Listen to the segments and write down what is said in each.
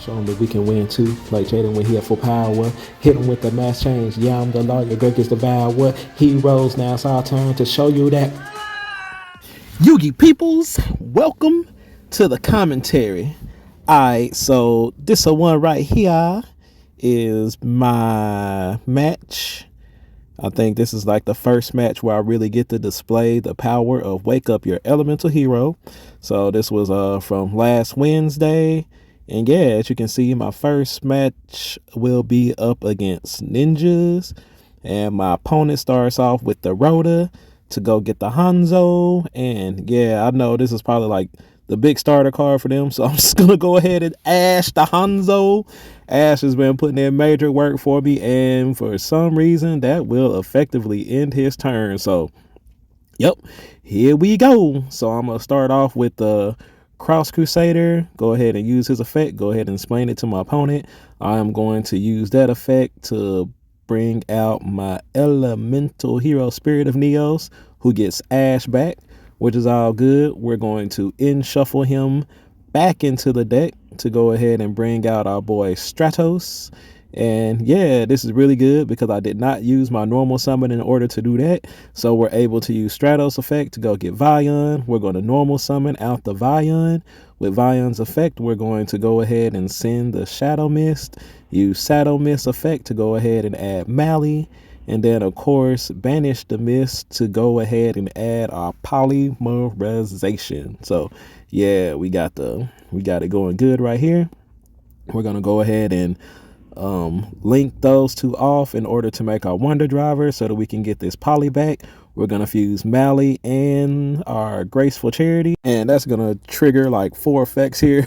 Show him that we can win too. Play Jaden when he at full power. Hit him with the mass change. Yeah, I'm the lawyer. Greg is the devour. Heroes, now it's our turn to show you that. Yugi peoples, welcome to the commentary. Alright, so this one right here is my match. I think this is like the first match where I really get to display the power of Wake Up Your Elemental Hero. So this was from last Wednesday. And yeah, as you can see, my first match will be up against ninjas. And my opponent starts off with the Rhoda to go get the Hanzo. And yeah, I know this is probably like the big starter card for them. So I'm just going to go ahead and Ash the Hanzo. Ash has been putting in major work for me. And for some reason, that will effectively end his turn. So, yep, here we go. So I'm going to start off with the Cross Crusader. Go ahead and use his effect. Go ahead and explain it to my opponent. I am going to use that effect to bring out my elemental hero Spirit of Neos, who gets Ash back, which is all good. We're going to shuffle him back into the deck to go ahead and bring out our boy Stratos. And yeah, this is really good because I did not use my normal summon in order to do that. So we're able to use Stratos effect to go get Vion. We're going to normal summon out the Vion. With Vion's effect, we're going to go ahead and send the Shadow Mist. Use Shadow Mist effect to go ahead and add Mally. And then, of course, banish the mist to go ahead and add our polymerization. So yeah, we got it going good right here. We're going to go ahead and link those two off in order to make our Wonder Driver so that we can get this poly back. We're going to fuse Mally and our Graceful Charity, and that's going to trigger like 4 effects here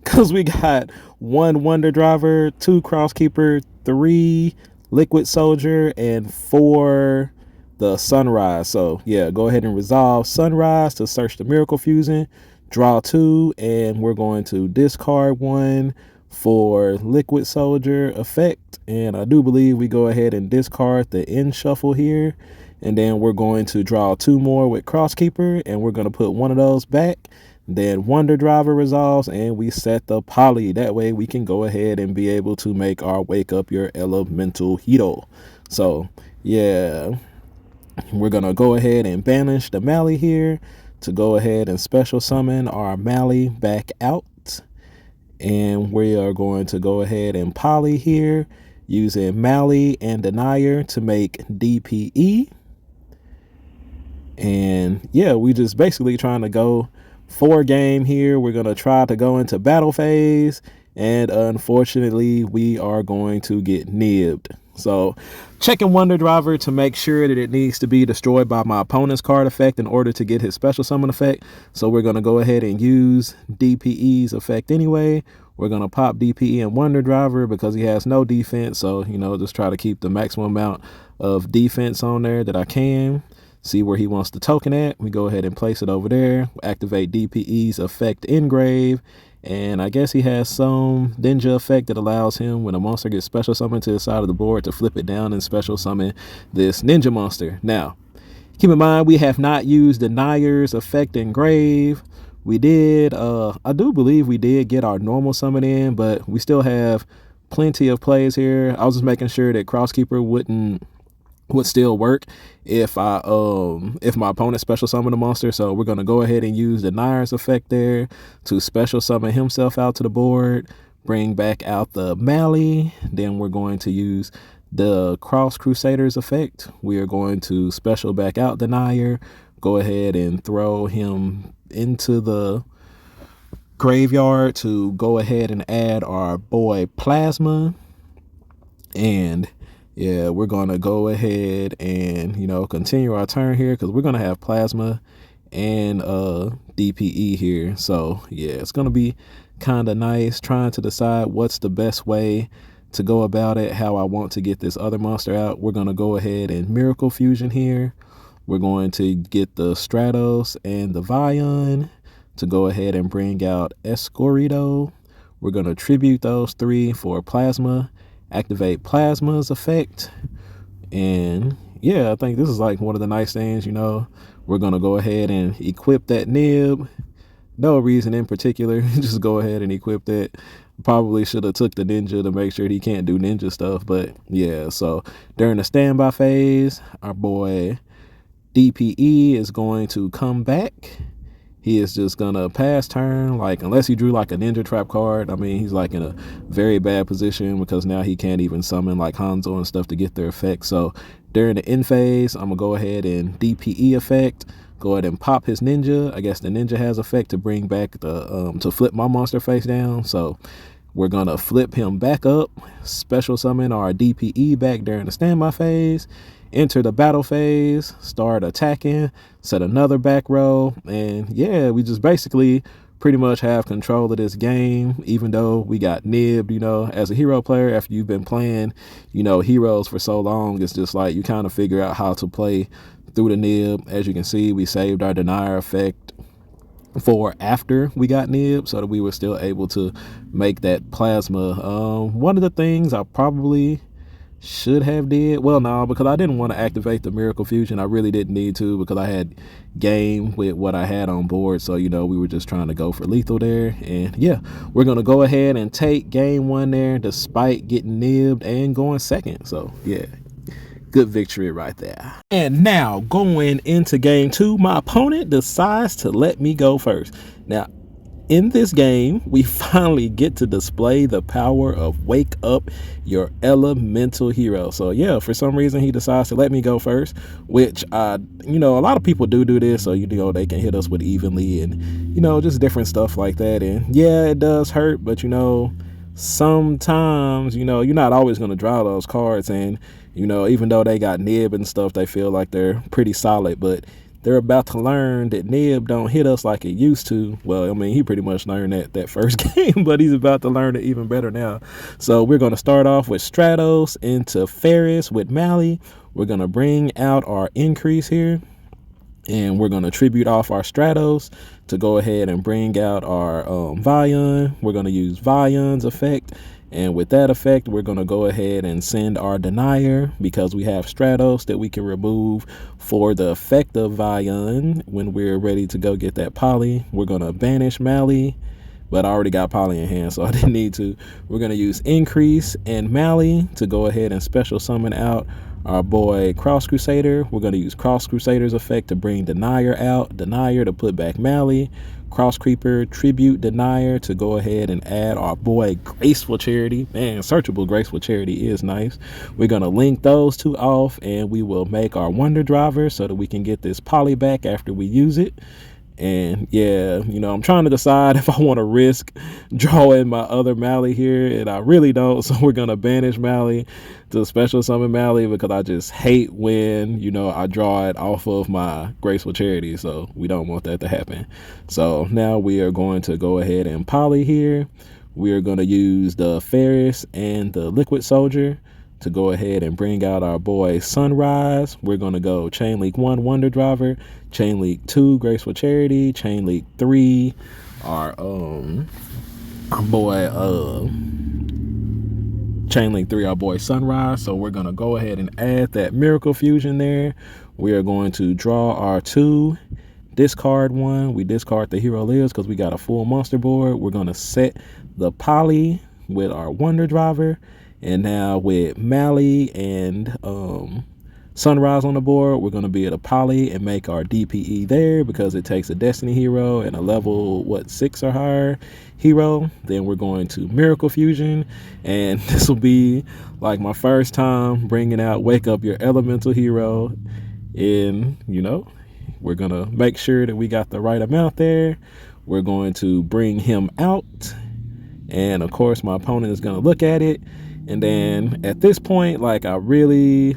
because we got 1 Wonder Driver, 2 Crosskeeper, 3 Liquid Soldier, and 4 the Sunrise. So yeah, go ahead and resolve Sunrise to search the Miracle Fusion, draw 2, and we're going to discard 1 for Liquid Soldier effect. And I do believe we go ahead and discard the end shuffle here, and then we're going to draw 2 more with Crosskeeper, and we're going to put 1 of those back. Then Wonder Driver resolves, and we set the poly. That way we can go ahead and be able to make our Wake Up Your Elemental Hero. So yeah, we're going to go ahead and banish the Mally here to go ahead and special summon our Mally back out. And we are going to go ahead and poly here using Mally and Denier to make DPE. And yeah, we just basically trying to go 4 game here. We're going to try to go into battle phase, and unfortunately we are going to get nibbed. So checking Wonder Driver to make sure that it needs to be destroyed by my opponent's card effect in order to get his special summon effect. So we're going to go ahead and use DPE's effect anyway. We're going to pop DPE and Wonder Driver because he has no defense. So, you know, just try to keep the maximum amount of defense on there that I can. See where he wants the token at. We go ahead and place it over there. Activate DPE's effect engrave. And I guess he has some ninja effect that allows him, when a monster gets special summoned to the side of the board, to flip it down and special summon this ninja monster. Now, keep in mind, we have not used Denier's effect engrave. We did, I do believe we did get our normal summon in, but we still have plenty of plays here. I was just making sure that Crosskeeper would still work if my opponent special summon a monster. So we're going to go ahead and use the Denier's effect there to special summon himself out to the board, bring back out the Mally. Then we're going to use the Cross Crusader's effect. We are going to special back out Denier, go ahead and throw him into the graveyard to go ahead and add our boy Plasma. And yeah, we're going to go ahead and, you know, continue our turn here because we're going to have Plasma and DPE here. So yeah, it's going to be kind of nice trying to decide what's the best way to go about it, how I want to get this other monster out. We're going to go ahead and Miracle Fusion here. We're going to get the Stratos and the Vion to go ahead and bring out Escorido. We're going to tribute those 3 for Plasma. Activate Plasma's effect. And yeah, I think this is like one of the nice things, you know. We're going to go ahead and equip that Nibbed. No reason in particular. Just go ahead and equip that. Probably should have took the ninja to make sure he can't do ninja stuff. But yeah, so during the standby phase, our boy DPE is going to come back. He is just gonna pass turn, like unless he drew like a ninja trap card. I mean, he's like in a very bad position because now he can't even summon like Hanzo and stuff to get their effect. So during the end phase, I'm gonna go ahead and DPE effect. Go ahead and pop his ninja. I guess the ninja has effect to bring back the to flip my monster face down. So we're gonna flip him back up, special summon our DPE back during the standby phase, enter the battle phase, start attacking, set another back row, and yeah, we just basically pretty much have control of this game, even though we got nibbed. You know, as a hero player, after you've been playing, you know, heroes for so long, it's just like you kind of figure out how to play through the nib. As you can see, we saved our denier effect for after we got nibbed so that we were still able to make that plasma. One of the things I probably should have did, well, no, because I didn't want to activate the miracle fusion. I really didn't need to because I had game with what I had on board. So, you know, we were just trying to go for lethal there. And yeah, we're going to go ahead and take game one there despite getting nibbed and going second. So yeah, good victory right there. And now going into game two, my opponent decides to let me go first. Now, in this game, we finally get to display the power of wake up your elemental hero. So yeah, for some reason he decides to let me go first, which you know, a lot of people do this, so you know they can hit us with evenly and you know just different stuff like that. And yeah, it does hurt, but you know, sometimes you know you're not always going to draw those cards, and you know, even though they got nib and stuff, they feel like they're pretty solid, but they're about to learn that nib don't hit us like it used to. Well, I mean, he pretty much learned that first game, but he's about to learn it even better now. So we're going to start off with Stratos into Ferris with Mally. We're going to bring out our increase here, and we're going to tribute off our Stratos to go ahead and bring out our Vion. We're going to use Vion's effect. And with that effect, we're going to go ahead and send our denier because we have Stratos that we can remove for the effect of Vion when we're ready to go get that poly. We're going to banish Mally, but I already got poly in hand, so I didn't need to. We're going to use increase and Mally to go ahead and special summon out our boy Cross Crusader. We're going to use Cross Crusader's effect to bring denier out, denier to put back Mally, Cross Creeper, tribute denier to go ahead and add our boy Graceful Charity. Man, searchable Graceful Charity is nice. We're going to link those two off, and we will make our Wonder Driver so that we can get this poly back after we use it. And yeah, you know, I'm trying to decide if I want to risk drawing my other Mally here, and I really don't. So we're going to banish Mally to special summon Mally because I just hate when, you know, I draw it off of my Graceful Charity. So we don't want that to happen. So now we are going to go ahead and poly here. We are going to use the Ferris and the Liquid Soldier to go ahead and bring out our boy Sunrise. We're going to go Chain Link 1 Wonder Driver, Chain Link 2 Graceful Charity, Chain Link 3 our boy Chain Link 3 our boy Sunrise. So we're going to go ahead and add that Miracle Fusion there. We are going to draw our 2, discard 1. We discard the Hero Lives because we got a full monster board. We're going to set the poly with our Wonder Driver. And now with Mally and Sunrise on the board, we're going to be able to poly and make our DPE there because it takes a Destiny hero and a level, 6 or higher hero. Then we're going to Miracle Fusion, and this will be like my first time bringing out Wake Up Your Elemental Hero. And, you know, we're going to make sure that we got the right amount there. We're going to bring him out. And, of course, my opponent is going to look at it. And then at this point, I really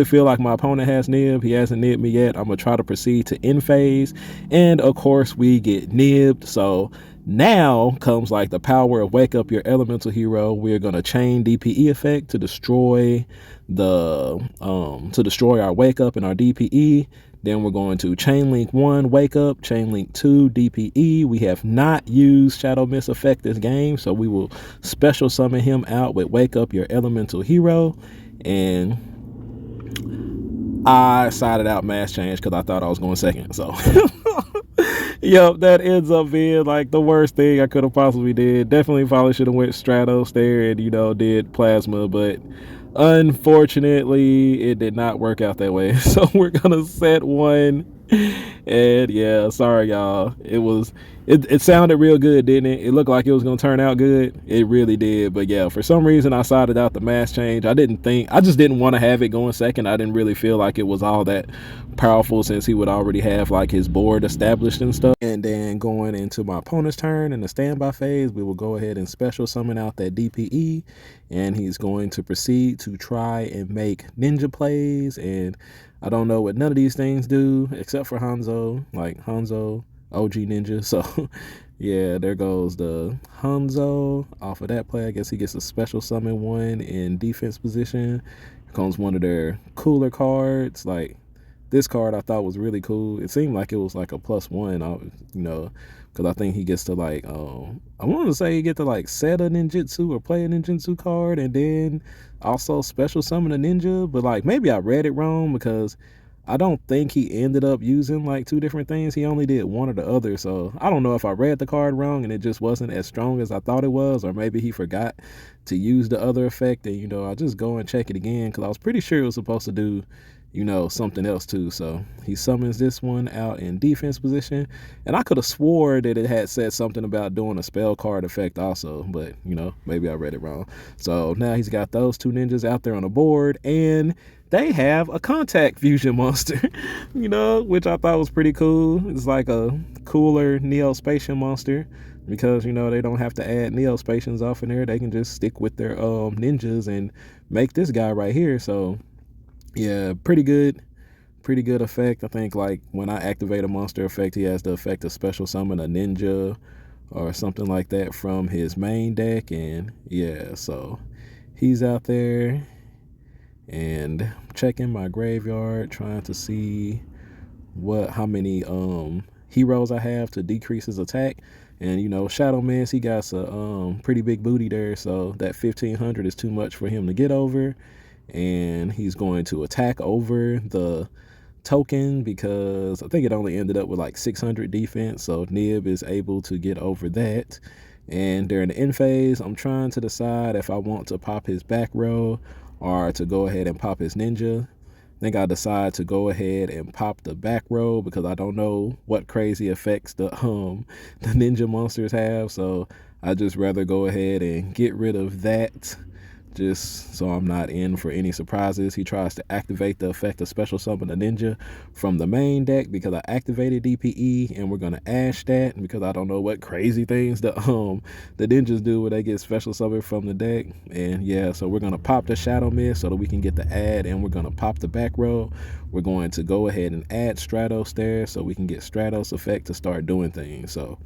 feel like my opponent has nibbed. He hasn't nibbed me yet. I'm gonna try to proceed to end phase, and of course we get nibbed. So now comes the power of Wake Up Your Elemental Hero. We're gonna chain DPE effect to destroy our Wake Up and our DPE. Then we're going to Chain Link 1 Wake Up, Chain Link 2 DPE. We have not used Shadow Mist effect this game, so we will special summon him out with Wake Up Your Elemental Hero. And I sided out Mass Change because I thought I was going second. So Yep, that ends up being like the worst thing I could have possibly did. Definitely probably should have went Stratos there and did plasma, but unfortunately it did not work out that way. So we're gonna set one. And yeah, sorry y'all. It sounded real good, didn't it? It looked like it was gonna turn out good. It really did. But yeah, for some reason I sided out the mass change. I just didn't want to have it going second. I didn't really feel like it was all that powerful since he would already have like his board established and stuff. And then going into my opponent's turn in the standby phase, we will go ahead and special summon out that DPE, and he's going to proceed to try and make ninja plays. And I don't know what none of these things do except for Hanzo, like Hanzo OG Ninja. So yeah, there goes the Hanzo. Off of that play, I guess he gets a special summon one in defense position. Here comes one of their cooler cards. Like this card I thought was really cool. It seemed like it was like a +1, because I think he gets to like, I want to say he get to like set a ninjutsu or play a ninjutsu card and then also special summon a ninja. But like maybe I read it wrong, because I don't think he ended up using like two different things. He only did one or the other. So I don't know if I read the card wrong and it just wasn't as strong as I thought it was, or maybe he forgot to use the other effect. And I just go and check it again, because I was pretty sure it was supposed to do something else too. So he summons this one out in defense position, and I could have swore that it had said something about doing a spell card effect also, but maybe I read it wrong. So now he's got those two ninjas out there on the board, and they have a contact fusion monster, which I thought was pretty cool. It's like a cooler Neospatian monster, because they don't have to add Neospatians off in there. They can just stick with their ninjas and make this guy right here. So yeah, pretty good effect. I think like when I activate a monster effect, he has the effect to special summon a ninja or something like that from his main deck. And yeah, so he's out there and checking my graveyard, trying to see how many heroes I have to decrease his attack. And Shadow Mance, he got a pretty big booty there, so that 1500 is too much for him to get over. And he's going to attack over the token, because I think it only ended up with like 600 defense, so Nibbed is able to get over that. And during the end phase, I'm trying to decide if I want to pop his back row or to go ahead and pop his ninja. I think I decide to go ahead and pop the back row, because I don't know what crazy effects the ninja monsters have, so I just rather go ahead and get rid of that, just so I'm not in for any surprises. He tries to activate the effect of special summon a ninja from the main deck, because I activated DPE, and we're gonna ash that, because I don't know what crazy things the ninjas do when they get special summon from the deck. And yeah, so we're gonna pop the Shadow Mist so that we can get the add, and we're gonna pop the back row. We're going to go ahead and add Stratos there so we can get Stratos effect to start doing things. So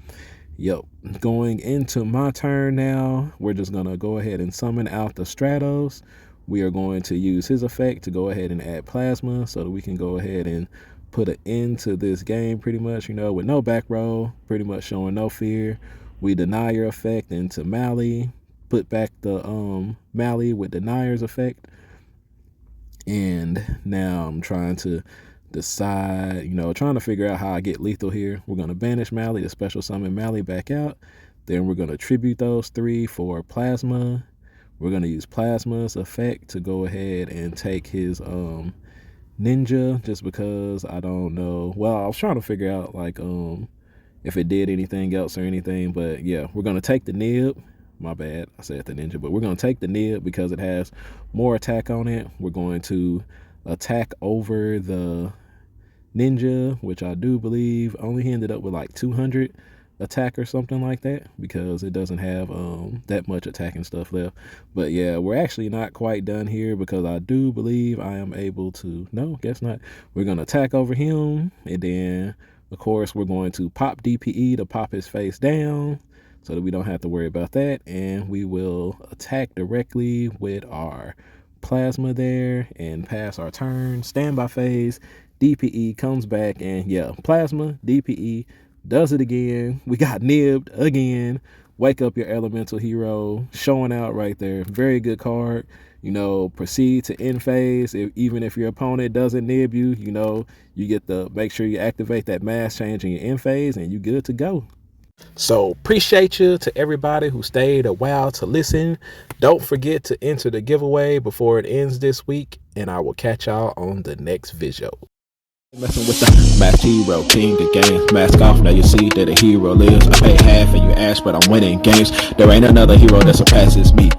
yep, going into my turn now, we're just going to go ahead and summon out the Stratos. We are going to use his effect to go ahead and add Plasma so that we can go ahead and put an end to this game pretty much, with no back row, pretty much showing no fear. We deny your effect into Mally, put back the Mally with Denier's effect. And now I'm trying to decide, trying to figure out how I get lethal here. We're going to banish Mally to special summon Mally back out. Then we're going to tribute those three for Plasma. We're going to use Plasma's effect to go ahead and take his ninja, just because I don't know. Well, I was trying to figure out like if it did anything else or anything, but yeah, we're going to take the Nibbed. My bad, I said the ninja, but we're going to take the Nibbed because it has more attack on it. We're going to attack over the ninja, which I do believe only ended up with like 200 attack or something like that, because it doesn't have that much attacking stuff left. But yeah, we're actually not quite done here, because I do believe I am able to, no, guess not. We're going to attack over him, and then of course we're going to pop DPE to pop his face down so that we don't have to worry about that. And we will attack directly with our Plasma there and pass our turn. Standby phase, DPE comes back, and yeah, Plasma, DPE does it again. We got Nibbed again, Wake Up Your Elemental Hero, showing out right there. Very good card. You know, proceed to end phase. Even if your opponent doesn't nib you, you know, you get the, make sure you activate that mass change in your end phase and you good to go. So appreciate you to everybody who stayed a while to listen. Don't forget to enter the giveaway before it ends this week, and I will catch y'all on the next video. Messing with the masked hero, king of games. Mask off, now you see that a hero lives. I pay half and you ask, but I'm winning games. There ain't another hero that surpasses me.